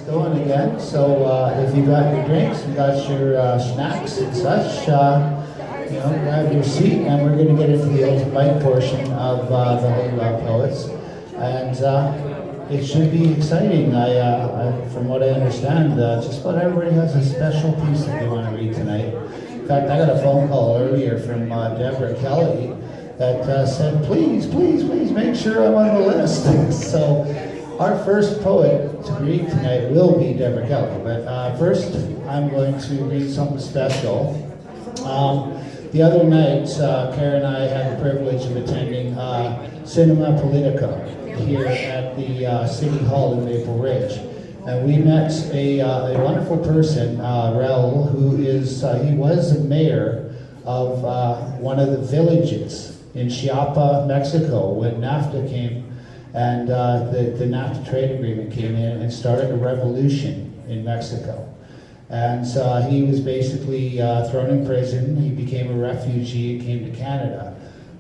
going again. So if you got your drinks, you got your snacks and such, grab your seat, and we're going to get into the open mic portion of the Holy Well Poets. And it should be exciting. From what I understand, just about everybody has a special piece that they want to read tonight. In fact, I got a phone call earlier from Deborah Kelly that said, please make sure I'm on the list. So our first poet to read tonight will be Deborah Kelly. But first, I'm going to read something special. The other night, Kara and I had the privilege of attending Cinema Politica here at the City Hall in Maple Ridge. And we met a wonderful person, Raul, who he was the mayor of one of the villages in Chiapa, Mexico, when NAFTA came and the NAFTA trade agreement came in and started a revolution in Mexico. And he was basically thrown in prison. He became a refugee and came to Canada.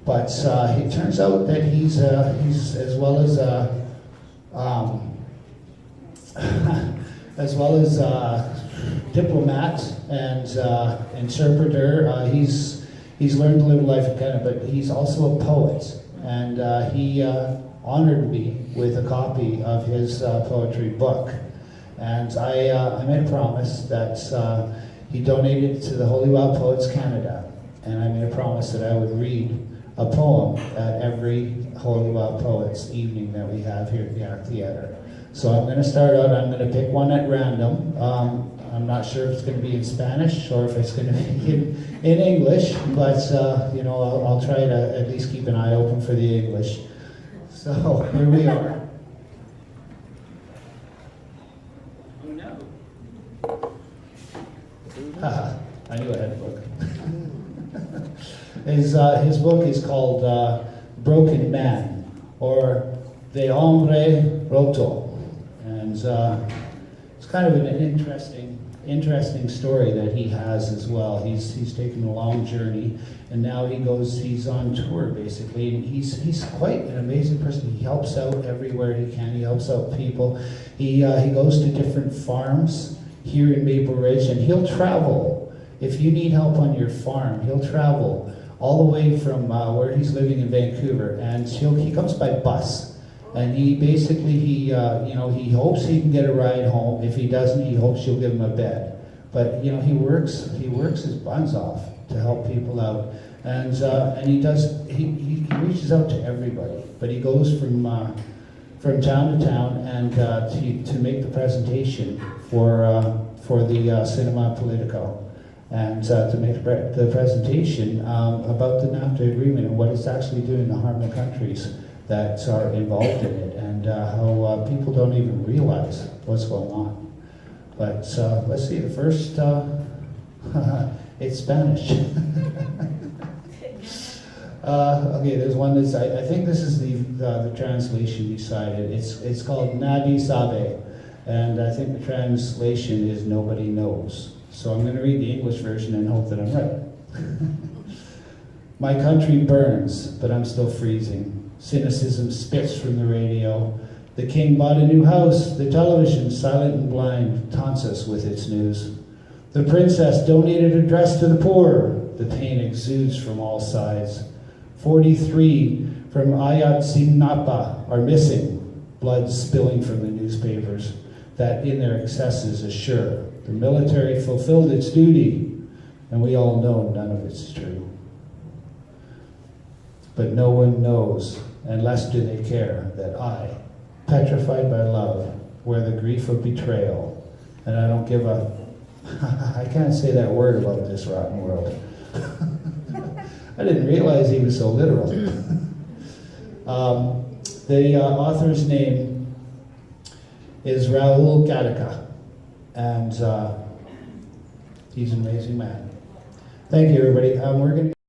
But it turns out that he's as well as diplomat and interpreter. He's learned to live a life in Canada, but he's also a poet. And he honored me with a copy of his poetry book. And I made a promise that he donated to the Holy Well Poets Canada. And I made a promise that I would read a poem at every Holy Well Poets evening that we have here at the Art Theatre. So I'm going to start out, I'm going to pick one at random. I'm not sure if it's going to be in Spanish or if it's going to be in English, but I'll try to at least keep an eye open for the English. So here we are. I knew I had a book. His book is called Broken Man, or De Hombre Roto. And it's kind of an interesting story that he has as well. He's taken a long journey, and now he's on tour basically, and he's quite an amazing person. He helps out everywhere he can. He helps out people. He goes to different farms here in Maple Ridge, and he'll travel. If you need help on your farm, he'll travel all the way from where he's living in Vancouver, and he comes by bus. And he basically, he hopes he can get a ride home. If he doesn't, he hopes you'll give him a bed. But he works his buns off to help people out, and he reaches out to everybody. But he goes from town to town and to make the presentation for the Cinema Politico, and to make the presentation about the NAFTA agreement and what it's actually doing to harm the countries that are involved in it, and how people don't even realize what's going on. But let's see, the first, it's Spanish. Okay, there's one that's, I think this is the translation beside it. It's called Nadie Sabe, and I think the translation is Nobody Knows. So I'm going to read the English version and hope that I'm right. My country burns, but I'm still freezing. Cynicism spits from the radio. The king bought a new house. The television, silent and blind, taunts us with its news. The princess donated a dress to the poor. The pain exudes from all sides. 43 from Ayotzinapa are missing, blood spilling from the newspapers that in their excesses assure the military fulfilled its duty, and we all know none of it's true. But no one knows, and less do they care, that I, petrified by love, wear the grief of betrayal, and I don't give a... I can't say that word about this rotten world. I didn't realize he was so literal. The author's name is Raul Gattaca, and he's an amazing man. Thank you, everybody. We're going to